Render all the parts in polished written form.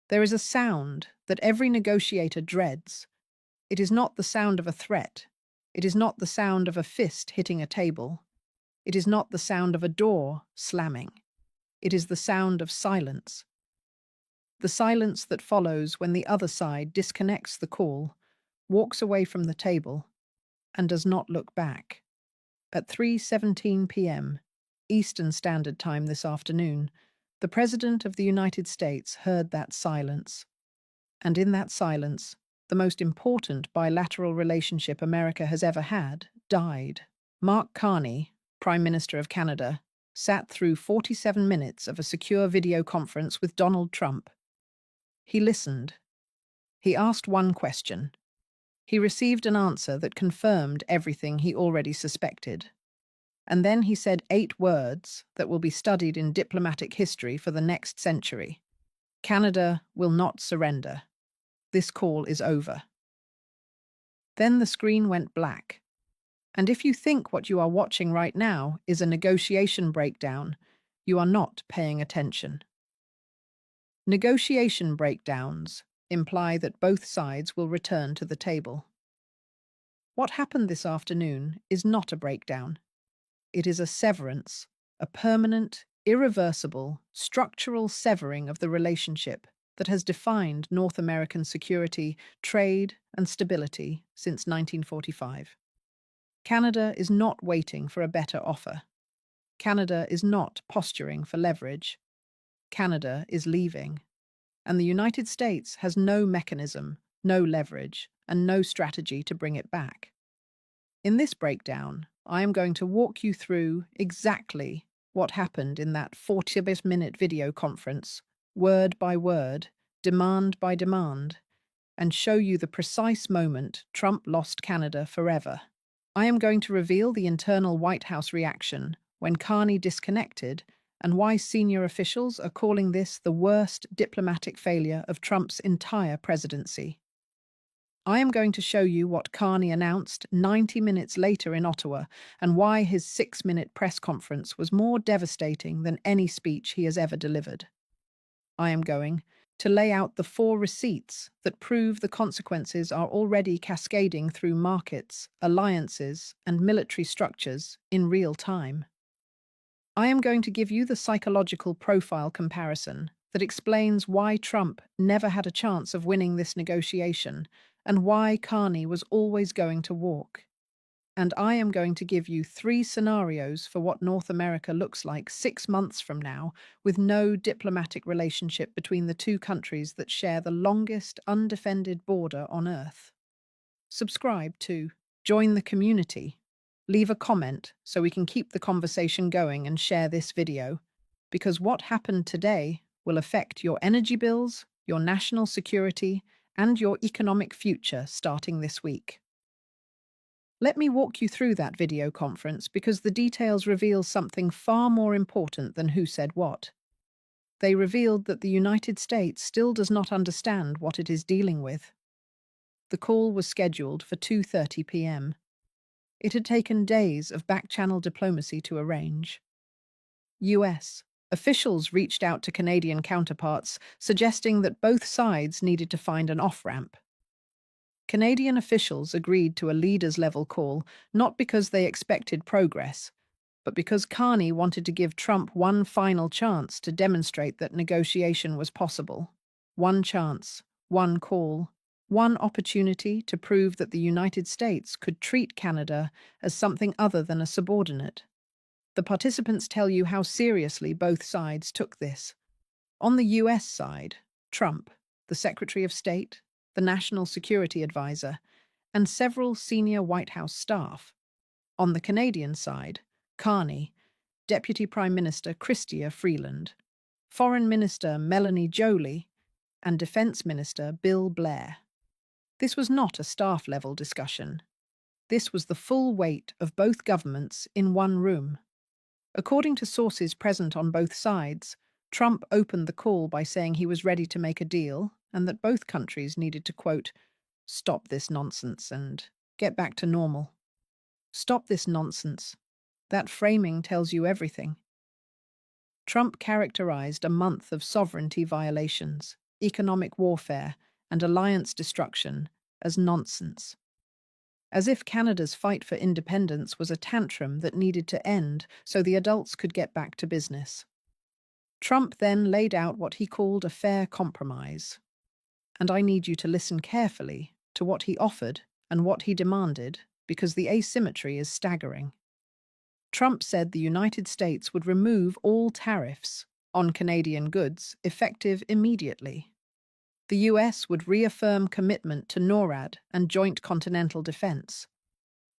There is a sound that every negotiator dreads. It is not the sound of a threat. It is not the sound of a fist hitting a table. It is not the sound of a door slamming. It is the sound of silence. The silence that follows when the other side disconnects the call, walks away from the table, and does not look back. At 3:17 p.m. Eastern Standard Time this afternoon, the President of the United States heard that silence. And in that silence, the most important bilateral relationship America has ever had died. Mark Carney, Prime Minister of Canada, sat through 47 minutes of a secure video conference with Donald Trump. He listened. He asked one question. He received an answer that confirmed everything he already suspected. And then he said 8 words that will be studied in diplomatic history for the next century. Canada will not surrender. This call is over. Then the screen went black. And if you think what you are watching right now is a negotiation breakdown, you are not paying attention. Negotiation breakdowns imply that both sides will return to the table. What happened this afternoon is not a breakdown. It is a severance, a permanent, irreversible, structural severing of the relationship that has defined North American security, trade, and stability since 1945. Canada is not waiting for a better offer. Canada is not posturing for leverage. Canada is leaving. And the United States has no mechanism, no leverage, and no strategy to bring it back. In this breakdown, I am going to walk you through exactly what happened in that 40-minute video conference, word by word, demand by demand, and show you the precise moment Trump lost Canada forever. I am going to reveal the internal White House reaction when Carney disconnected and why senior officials are calling this the worst diplomatic failure of Trump's entire presidency. I am going to show you what Carney announced 90 minutes later in Ottawa and why his 6-minute press conference was more devastating than any speech he has ever delivered. I am going to lay out the 4 receipts that prove the consequences are already cascading through markets, alliances, and military structures in real time. I am going to give you the psychological profile comparison that explains why Trump never had a chance of winning this negotiation and why Carney was always going to walk. And I am going to give you 3 scenarios for what North America looks like 6 months from now, with no diplomatic relationship between the 2 countries that share the longest undefended border on Earth. Subscribe to Join the Community. Leave a comment so we can keep the conversation going and share this video, because what happened today will affect your energy bills, your national security, and your economic future starting this week. Let me walk you through that video conference because the details reveal something far more important than who said what. They revealed that the United States still does not understand what it is dealing with. The call was scheduled for 2:30 p.m. It had taken days of back-channel diplomacy to arrange. US officials reached out to Canadian counterparts, suggesting that both sides needed to find an off-ramp. Canadian officials agreed to a leaders-level call not because they expected progress, but because Carney wanted to give Trump one final chance to demonstrate that negotiation was possible. One chance, one call, one opportunity to prove that the United States could treat Canada as something other than a subordinate. The participants tell you how seriously both sides took this. On the US side, Trump, the Secretary of State, the National Security Advisor, and several senior White House staff. On the Canadian side, Carney, Deputy Prime Minister Chrystia Freeland, Foreign Minister Melanie Joly, and Defense Minister Bill Blair. This was not a staff-level discussion. This was the full weight of both governments in one room. According to sources present on both sides, Trump opened the call by saying he was ready to make a deal and that both countries needed to, quote, stop this nonsense and get back to normal. Stop this nonsense. That framing tells you everything. Trump characterized a month of sovereignty violations. economic warfare, and alliance destruction as nonsense. As if Canada's fight for independence was a tantrum that needed to end so the adults could get back to business. Trump then laid out what he called a fair compromise. And I need you to listen carefully to what he offered and what he demanded, because the asymmetry is staggering. Trump said the United States would remove all tariffs on Canadian goods effective immediately. The US would reaffirm commitment to NORAD and joint continental defense.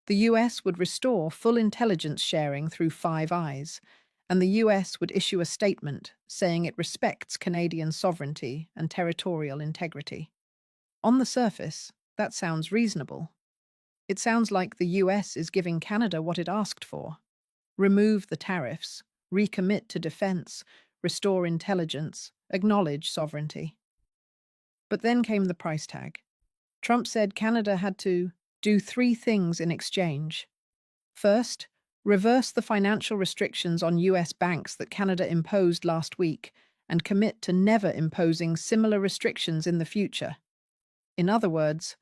The US would restore full intelligence sharing through Five Eyes, and the US would issue a statement saying it respects Canadian sovereignty and territorial integrity. On the surface, that sounds reasonable. It sounds like the US is giving Canada what it asked for: remove the tariffs, recommit to defense, restore intelligence, acknowledge sovereignty. But then came the price tag. Trump said Canada had to do three things in exchange. First, reverse the financial restrictions on US banks that Canada imposed last week and commit to never imposing similar restrictions in the future. In other words,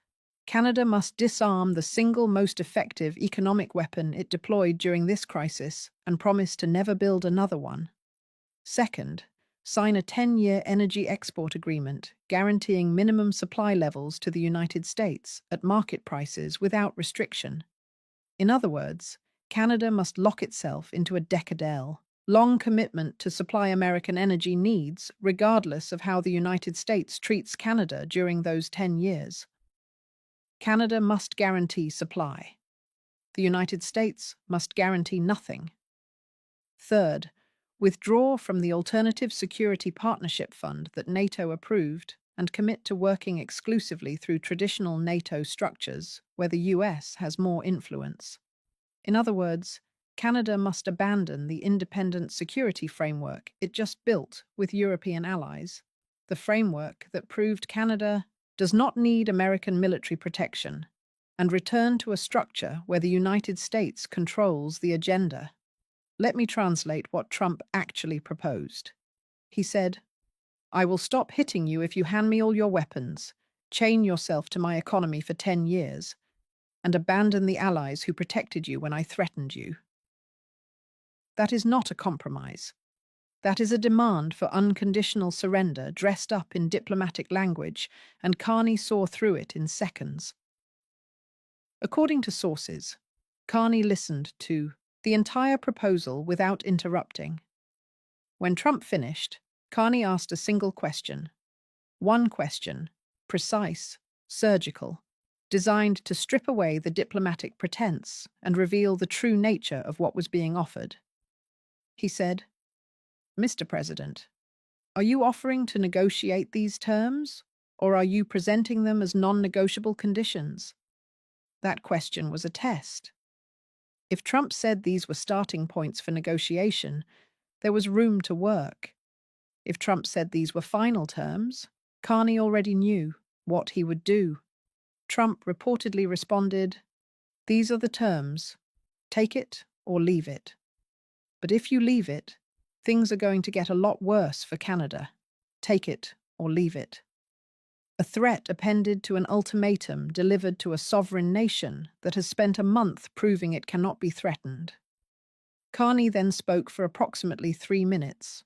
Canada must disarm the single most effective economic weapon it deployed during this crisis and promise to never build another one. Second, sign a 10-year energy export agreement guaranteeing minimum supply levels to the United States at market prices without restriction. In other words, Canada must lock itself into a decadal, long commitment to supply American energy needs regardless of how the United States treats Canada during those 10 years. Canada must guarantee supply. The United States must guarantee nothing. Third, withdraw from the Alternative Security Partnership Fund that NATO approved and commit to working exclusively through traditional NATO structures where the US has more influence. In other words, Canada must abandon the independent security framework it just built with European allies, the framework that proved Canada does not need American military protection, and return to a structure where the United States controls the agenda. Let me translate what Trump actually proposed. He said, "I will stop hitting you if you hand me all your weapons, chain yourself to my economy for 10 years, and abandon the allies who protected you when I threatened you." That is not a compromise. That is a demand for unconditional surrender dressed up in diplomatic language, and Carney saw through it in seconds. According to sources, Carney listened to the entire proposal without interrupting. When Trump finished, Carney asked a single question. One question, precise, surgical, designed to strip away the diplomatic pretense and reveal the true nature of what was being offered. He said, "Mr. President, are you offering to negotiate these terms, or are you presenting them as non-negotiable conditions?" That question was a test. If Trump said these were starting points for negotiation, there was room to work. If Trump said these were final terms, Carney already knew what he would do. Trump reportedly responded, "These are the terms. Take it or leave it. But if you leave it, things are going to get a lot worse for Canada. Take it or leave it." A threat appended to an ultimatum delivered to a sovereign nation that has spent a month proving it cannot be threatened. Carney then spoke for approximately 3 minutes.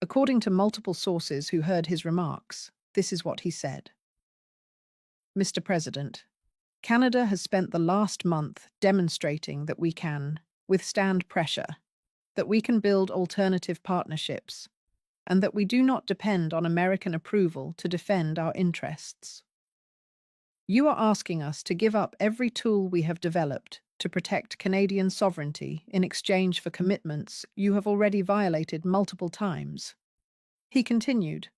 According to multiple sources who heard his remarks, this is what he said. "Mr. President, Canada has spent the last month demonstrating that we can withstand pressure, that we can build alternative partnerships, and that we do not depend on American approval to defend our interests. You are asking us to give up every tool we have developed to protect Canadian sovereignty in exchange for commitments you have already violated multiple times." He continued,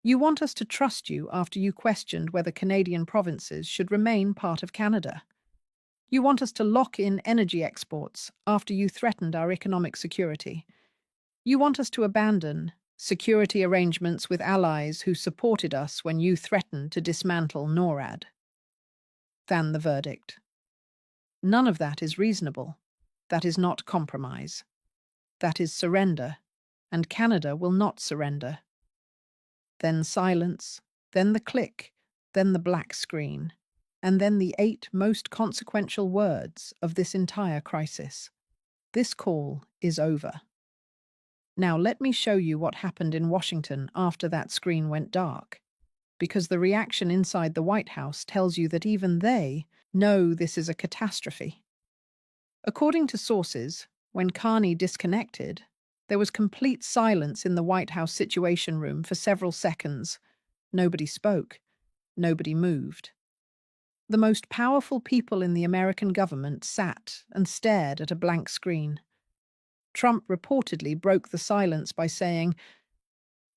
"You want us to trust you after you questioned whether Canadian provinces should remain part of Canada. You want us to lock in energy exports after you threatened our economic security. You want us to abandon security arrangements with allies who supported us when you threatened to dismantle NORAD." Then the verdict. None of that is reasonable. That is not compromise. That is surrender, and Canada will not surrender. Then silence, then the click, then the black screen, and then the 8 most consequential words of this entire crisis. This call is over. Now let me show you what happened in Washington after that screen went dark, because the reaction inside the White House tells you that even they know this is a catastrophe. According to sources, when Carney disconnected, there was complete silence in the White House Situation Room for several seconds. Nobody spoke. Nobody moved. The most powerful people in the American government sat and stared at a blank screen. Trump reportedly broke the silence by saying,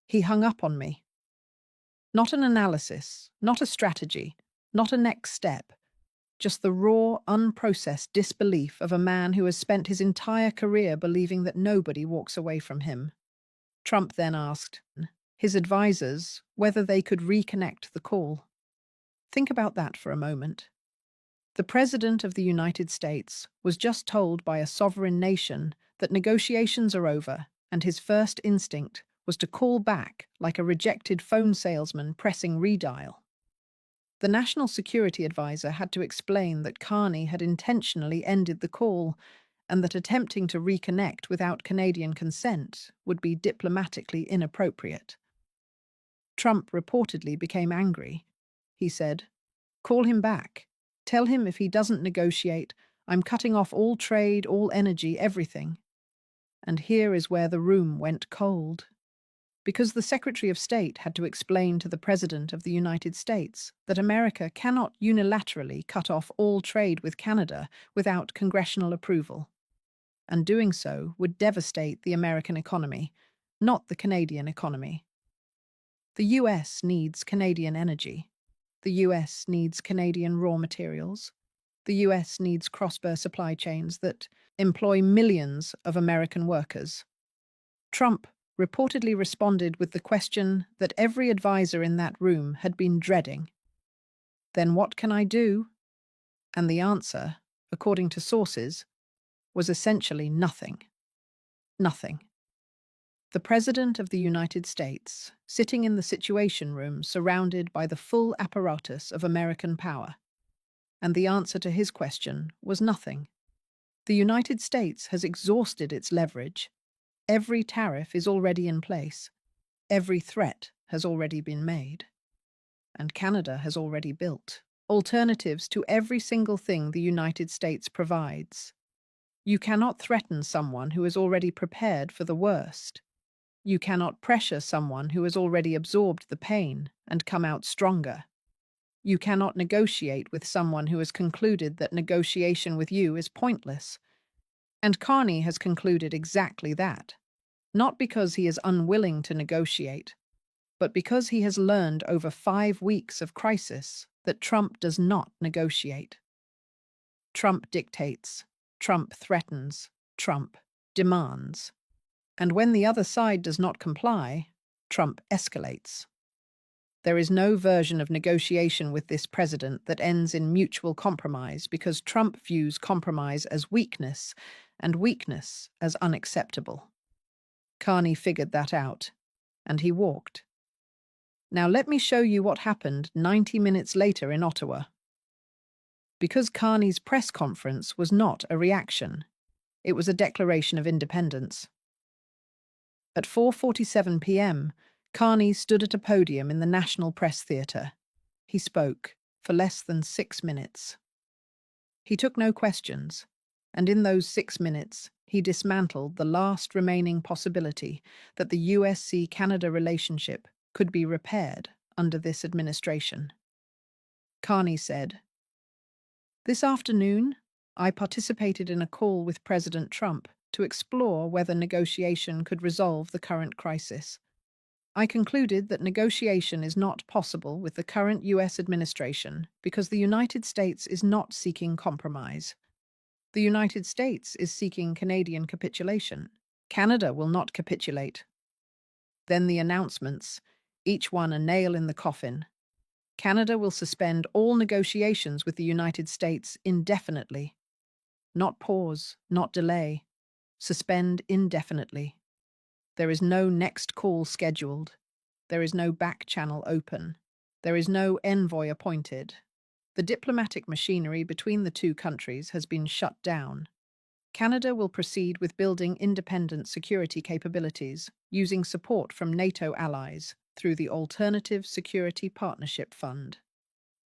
"He hung up on me." Not an analysis, not a strategy, not a next step, just the raw, unprocessed disbelief of a man who has spent his entire career believing that nobody walks away from him. Trump then asked his advisors whether they could reconnect the call. Think about that for a moment. The President of the United States was just told by a sovereign nation that negotiations are over, and his first instinct was to call back like a rejected phone salesman pressing redial. The National Security Advisor had to explain that Carney had intentionally ended the call and that attempting to reconnect without Canadian consent would be diplomatically inappropriate. Trump reportedly became angry. He said, "Call him back. Tell him if he doesn't negotiate, I'm cutting off all trade, all energy, everything." And here is where the room went cold. Because the Secretary of State had to explain to the President of the United States that America cannot unilaterally cut off all trade with Canada without congressional approval. And doing so would devastate the American economy, not the Canadian economy. The US needs Canadian energy. The US needs Canadian raw materials. The US needs cross-border supply chains that employ millions of American workers. Trump reportedly responded with the question that every advisor in that room had been dreading. "Then what can I do?" And the answer, according to sources, was essentially nothing. Nothing. The President of the United States, sitting in the Situation Room surrounded by the full apparatus of American power. And the answer to his question was nothing. The United States has exhausted its leverage. Every tariff is already in place. Every threat has already been made. And Canada has already built alternatives to every single thing the United States provides. You cannot threaten someone who is already prepared for the worst. You cannot pressure someone who has already absorbed the pain and come out stronger. You cannot negotiate with someone who has concluded that negotiation with you is pointless. And Carney has concluded exactly that, not because he is unwilling to negotiate, but because he has learned over 5 weeks of crisis that Trump does not negotiate. Trump dictates, Trump threatens, Trump demands. And when the other side does not comply, Trump escalates. There is no version of negotiation with this president that ends in mutual compromise because Trump views compromise as weakness and weakness as unacceptable. Carney figured that out, and he walked. Now let me show you what happened 90 minutes later in Ottawa. Because Carney's press conference was not a reaction, it was a declaration of independence. At 4:47 p.m., Carney stood at a podium in the National Press Theatre. He spoke for less than 6 minutes. He took no questions, and in those 6 minutes, he dismantled the last remaining possibility that the USC-Canada relationship could be repaired under this administration. Carney said, "This afternoon, I participated in a call with President Trump to explore whether negotiation could resolve the current crisis. I concluded that negotiation is not possible with the current US administration because the United States is not seeking compromise. The United States is seeking Canadian capitulation. Canada will not capitulate." Then the announcements, each one a nail in the coffin. Canada will suspend all negotiations with the United States indefinitely. Not pause, not delay. Suspend indefinitely. There is no next call scheduled. There is no back channel open. There is no envoy appointed. The diplomatic machinery between the two countries has been shut down. Canada will proceed with building independent security capabilities using support from NATO allies through the Alternative Security Partnership Fund.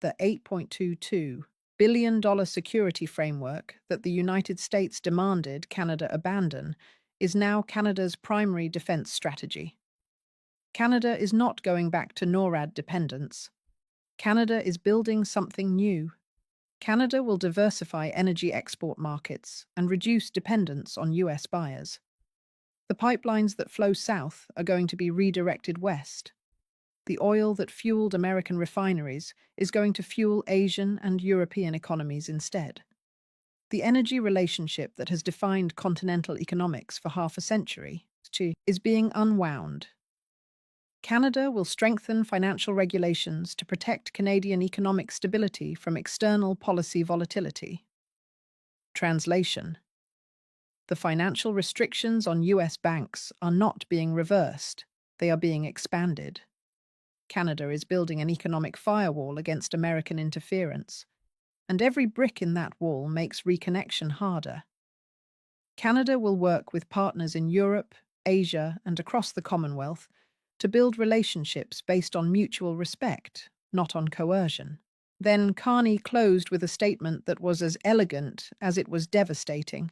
The $8.22 billion security framework that the United States demanded Canada abandon is now Canada's primary defense strategy. Canada is not going back to NORAD dependence. Canada is building something new. Canada will diversify energy export markets and reduce dependence on US buyers. The pipelines that flow south are going to be redirected west. The oil that fueled American refineries is going to fuel Asian and European economies instead. The energy relationship that has defined continental economics for half a century is being unwound. Canada will strengthen financial regulations to protect Canadian economic stability from external policy volatility. Translation: the financial restrictions on US banks are not being reversed, they are being expanded. Canada is building an economic firewall against American interference, and every brick in that wall makes reconnection harder. Canada will work with partners in Europe, Asia, and across the Commonwealth to build relationships based on mutual respect, not on coercion. Then Carney closed with a statement that was as elegant as it was devastating.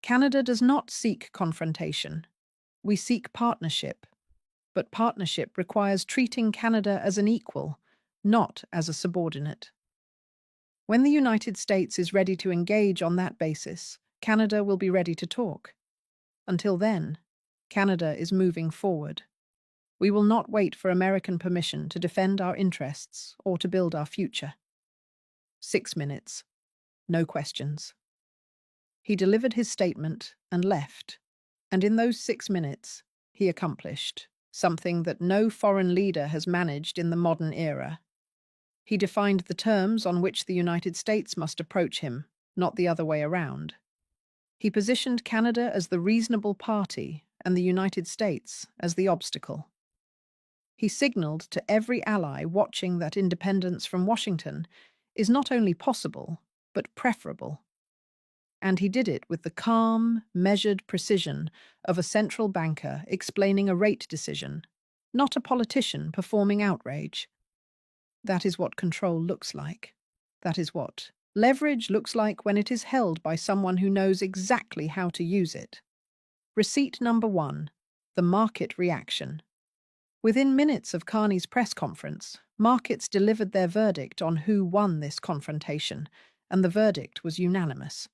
Canada does not seek confrontation. We seek partnership. But partnership requires treating Canada as an equal, not as a subordinate. When the United States is ready to engage on that basis, Canada will be ready to talk. Until then, Canada is moving forward. We will not wait for American permission to defend our interests or to build our future. 6 minutes. No questions. He delivered his statement and left, and in those 6 minutes, he accomplished something that no foreign leader has managed in the modern era. He defined the terms on which the United States must approach him, not the other way around. He positioned Canada as the reasonable party and the United States as the obstacle. He signaled to every ally watching that independence from Washington is not only possible, but preferable. And he did it with the calm, measured precision of a central banker explaining a rate decision, not a politician performing outrage. That is what control looks like. That is what leverage looks like when it is held by someone who knows exactly how to use it. Receipt number 1, the market reaction. Within minutes of Carney's press conference, markets delivered their verdict on who won this confrontation, and the verdict was unanimous.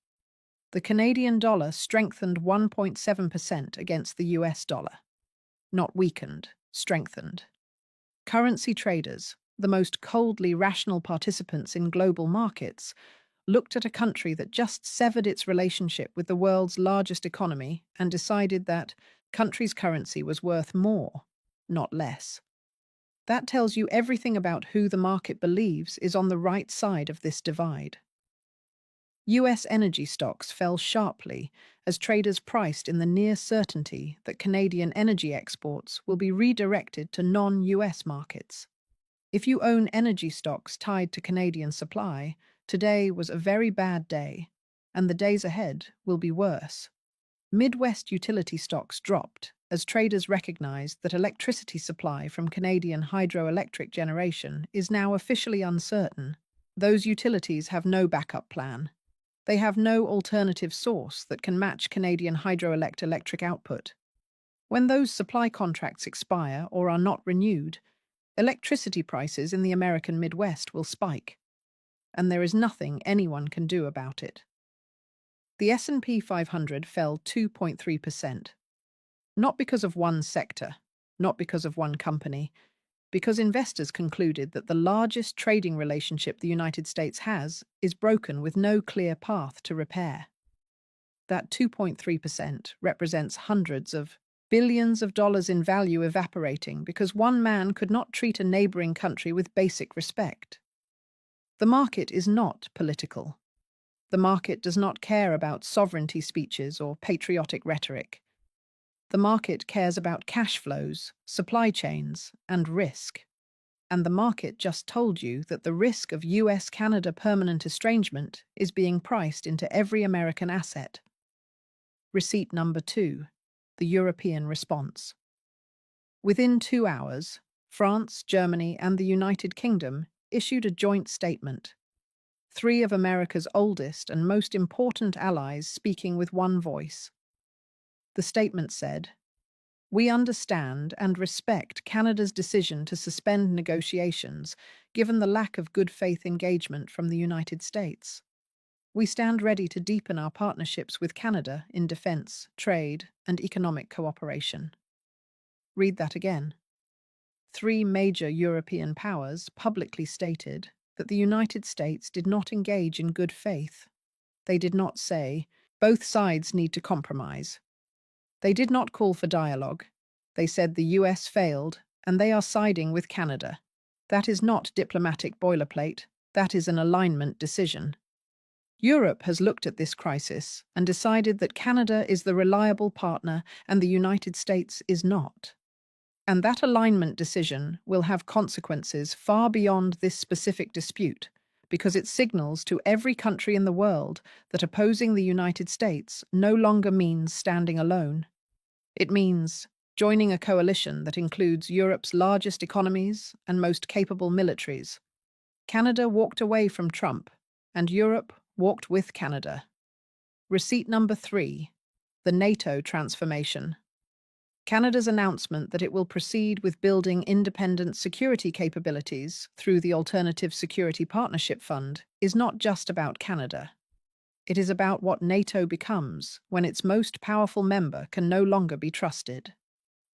The Canadian dollar strengthened 1.7% against the US dollar. Not weakened, strengthened. Currency traders, the most coldly rational participants in global markets, looked at a country that just severed its relationship with the world's largest economy and decided that country's currency was worth more, not less. That tells you everything about who the market believes is on the right side of this divide. US energy stocks fell sharply as traders priced in the near certainty that Canadian energy exports will be redirected to non-US markets. If you own energy stocks tied to Canadian supply, today was a very bad day, and the days ahead will be worse. Midwest utility stocks dropped as traders recognized that electricity supply from Canadian hydroelectric generation is now officially uncertain. Those utilities have no backup plan. They have no alternative source that can match Canadian hydroelectric output. When those supply contracts expire or are not renewed, electricity prices in the American Midwest will spike, and there is nothing anyone can do about it. The S&P 500 fell 2.3%. Not because of one sector, not because of one company, because investors concluded that the largest trading relationship the United States has is broken with no clear path to repair. That 2.3% represents hundreds of billions of dollars in value evaporating because one man could not treat a neighboring country with basic respect. The market is not political. The market does not care about sovereignty speeches or patriotic rhetoric. The market cares about cash flows, supply chains, and risk. And the market just told you that the risk of US-Canada permanent estrangement is being priced into every American asset. Receipt number 2. The European response. Within 2 hours, France, Germany, and the United Kingdom issued a joint statement. 3 of America's oldest and most important allies speaking with one voice. The statement said, "We understand and respect Canada's decision to suspend negotiations, given the lack of good faith engagement from the United States. We stand ready to deepen our partnerships with Canada in defence, trade, and economic cooperation." Read that again. 3 major European powers publicly stated that the United States did not engage in good faith. They did not say, "Both sides need to compromise." They did not call for dialogue. They said the US failed, and they are siding with Canada. That is not diplomatic boilerplate. That is an alignment decision. Europe has looked at this crisis and decided that Canada is the reliable partner and the United States is not. And that alignment decision will have consequences far beyond this specific dispute, because it signals to every country in the world that opposing the United States no longer means standing alone. It means joining a coalition that includes Europe's largest economies and most capable militaries. Canada walked away from Trump, and Europe walked with Canada. Receipt number 3. The NATO transformation. Canada's announcement that it will proceed with building independent security capabilities through the Alternative Security Partnership Fund is not just about Canada. It is about what NATO becomes when its most powerful member can no longer be trusted.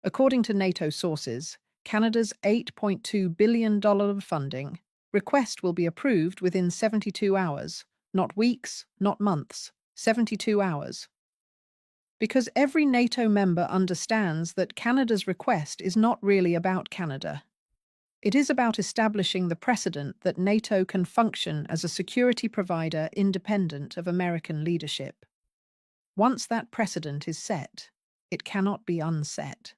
According to NATO sources, Canada's $8.2 billion funding request will be approved within 72 hours, not weeks, not months, 72 hours. Because every NATO member understands that Canada's request is not really about Canada. It is about establishing the precedent that NATO can function as a security provider independent of American leadership. Once that precedent is set, it cannot be unset.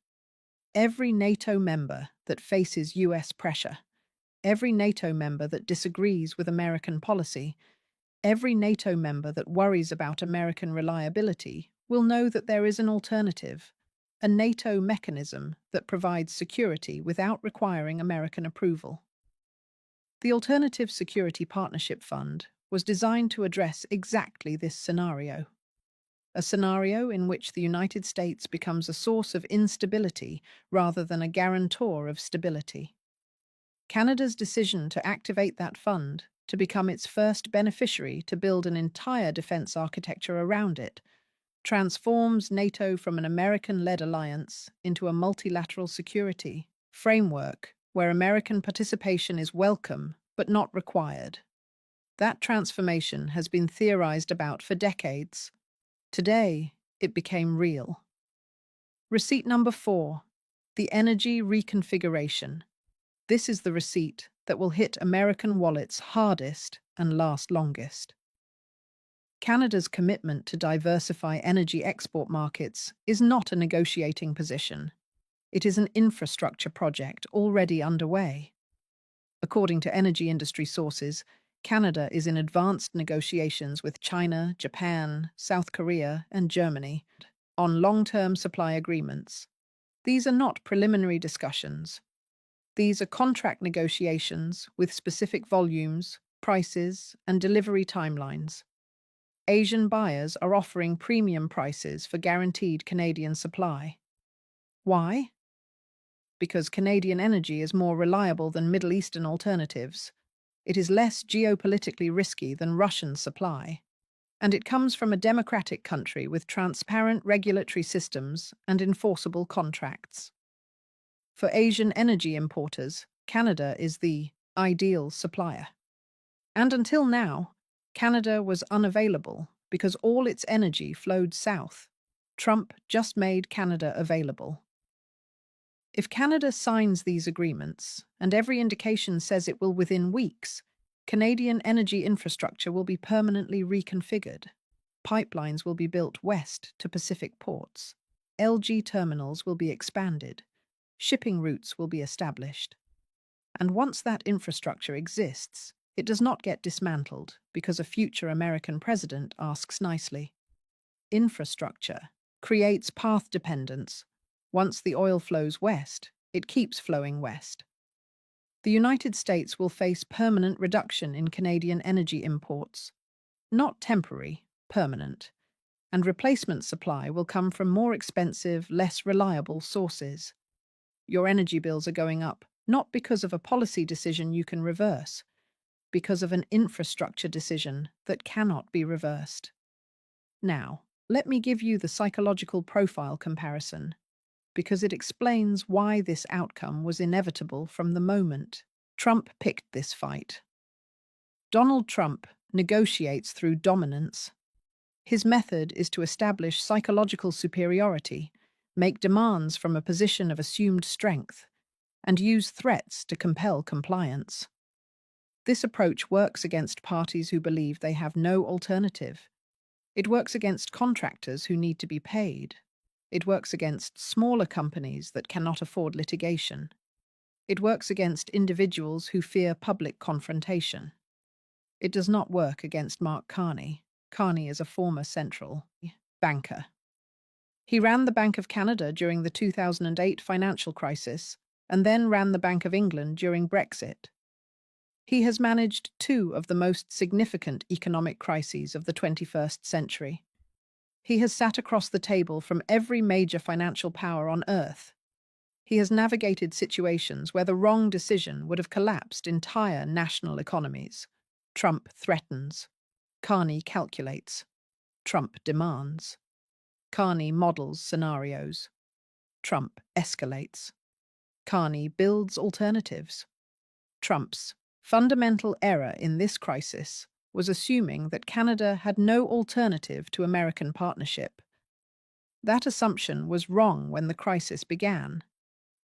Every NATO member that faces US pressure, every NATO member that disagrees with American policy, every NATO member that worries about American reliability will know that there is an alternative, a NATO mechanism that provides security without requiring American approval. The Alternative Security Partnership Fund was designed to address exactly this scenario. A scenario in which the United States becomes a source of instability rather than a guarantor of stability. Canada's decision to activate that fund, to become its first beneficiary to build an entire defense architecture around it, transforms NATO from an American-led alliance into a multilateral security framework where American participation is welcome but not required. That transformation has been theorized about for decades. Today, it became real. Receipt number 4. The energy reconfiguration. This is the receipt that will hit American wallets hardest and last longest. Canada's commitment to diversify energy export markets is not a negotiating position. It is an infrastructure project already underway. According to energy industry sources, Canada is in advanced negotiations with China, Japan, South Korea, and Germany on long-term supply agreements. These are not preliminary discussions. These are contract negotiations with specific volumes, prices, and delivery timelines. Asian buyers are offering premium prices for guaranteed Canadian supply. Why? Because Canadian energy is more reliable than Middle Eastern alternatives. It is less geopolitically risky than Russian supply. And it comes from a democratic country with transparent regulatory systems and enforceable contracts. For Asian energy importers, Canada is the ideal supplier. And until now, Canada was unavailable because all its energy flowed south. Trump just made Canada available. If Canada signs these agreements, and every indication says it will within weeks, Canadian energy infrastructure will be permanently reconfigured. Pipelines will be built west to Pacific ports. LG terminals will be expanded, shipping routes will be established. And once that infrastructure exists, it does not get dismantled because a future American president asks nicely. Infrastructure creates path dependence. Once the oil flows west, it keeps flowing west. The United States will face permanent reduction in Canadian energy imports. Not temporary, permanent. And replacement supply will come from more expensive, less reliable sources. Your energy bills are going up, not because of a policy decision you can reverse, because of an infrastructure decision that cannot be reversed. Now, let me give you the psychological profile comparison, because it explains why this outcome was inevitable from the moment Trump picked this fight. Donald Trump negotiates through dominance. His method is to establish psychological superiority, make demands from a position of assumed strength, and use threats to compel compliance. This approach works against parties who believe they have no alternative. It works against contractors who need to be paid. It works against smaller companies that cannot afford litigation. It works against individuals who fear public confrontation. It does not work against Mark Carney. Carney is a former central banker. He ran the Bank of Canada during the 2008 financial crisis and then ran the Bank of England during Brexit. He has managed two of the most significant economic crises of the 21st century. He has sat across the table from every major financial power on earth. He has navigated situations where the wrong decision would have collapsed entire national economies. Trump threatens. Carney calculates. Trump demands. Carney models scenarios. Trump escalates. Carney builds alternatives. Trump's fundamental error in this crisis was assuming that Canada had no alternative to American partnership. That assumption was wrong when the crisis began,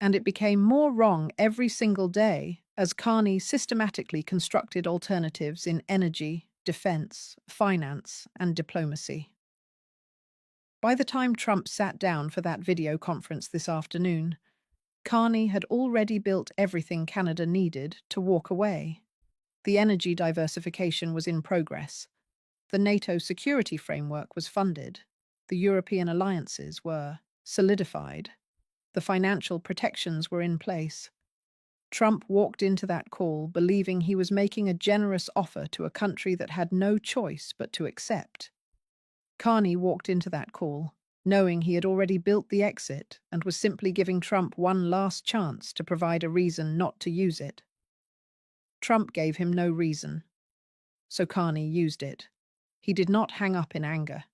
and it became more wrong every single day as Carney systematically constructed alternatives in energy, defense, finance, and diplomacy. By the time Trump sat down for that video conference this afternoon, Carney had already built everything Canada needed to walk away. The energy diversification was in progress. The NATO security framework was funded. The European alliances were solidified. The financial protections were in place. Trump walked into that call believing he was making a generous offer to a country that had no choice but to accept. Carney walked into that call knowing he had already built the exit and was simply giving Trump one last chance to provide a reason not to use it. Trump gave him no reason, so Carney used it. He did not hang up in anger.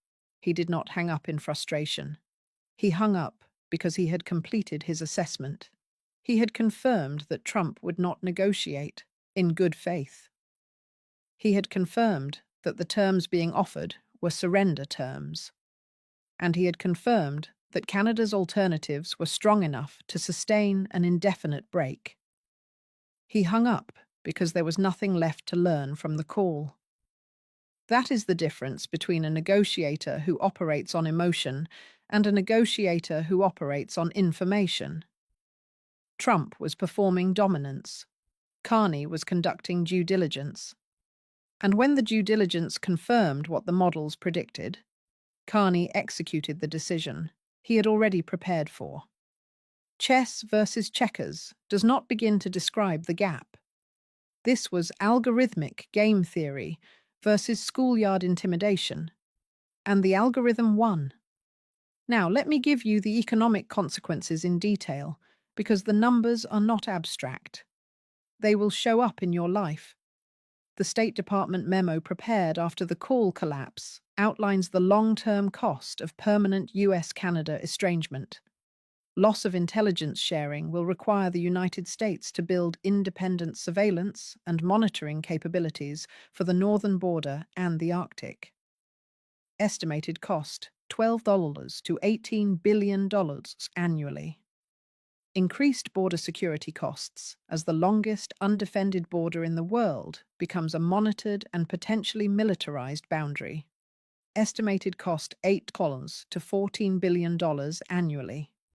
He did not hang up in frustration. He hung up because he had completed his assessment. He had confirmed that Trump would not negotiate in good faith. He had confirmed that the terms being offered were surrender terms. And he had confirmed that Canada's alternatives were strong enough to sustain an indefinite break. He hung up because there was nothing left to learn from the call. That is the difference between a negotiator who operates on emotion and a negotiator who operates on information. Trump was performing dominance. Carney was conducting due diligence. And when the due diligence confirmed what the models predicted, Carney executed the decision he had already prepared for. Chess versus checkers does not begin to describe the gap. This was algorithmic game theory versus schoolyard intimidation, and the algorithm won. Now, let me give you the economic consequences in detail, because the numbers are not abstract. They will show up in your life. The State Department memo prepared after the call collapse outlines the long-term cost of permanent US-Canada estrangement. Loss of intelligence sharing will require the United States to build independent surveillance and monitoring capabilities for the northern border and the Arctic. Estimated cost $12 to $18 billion annually. Increased border security costs as the longest undefended border in the world becomes a monitored and potentially militarized boundary. estimated cost $8 to $14 billion annually.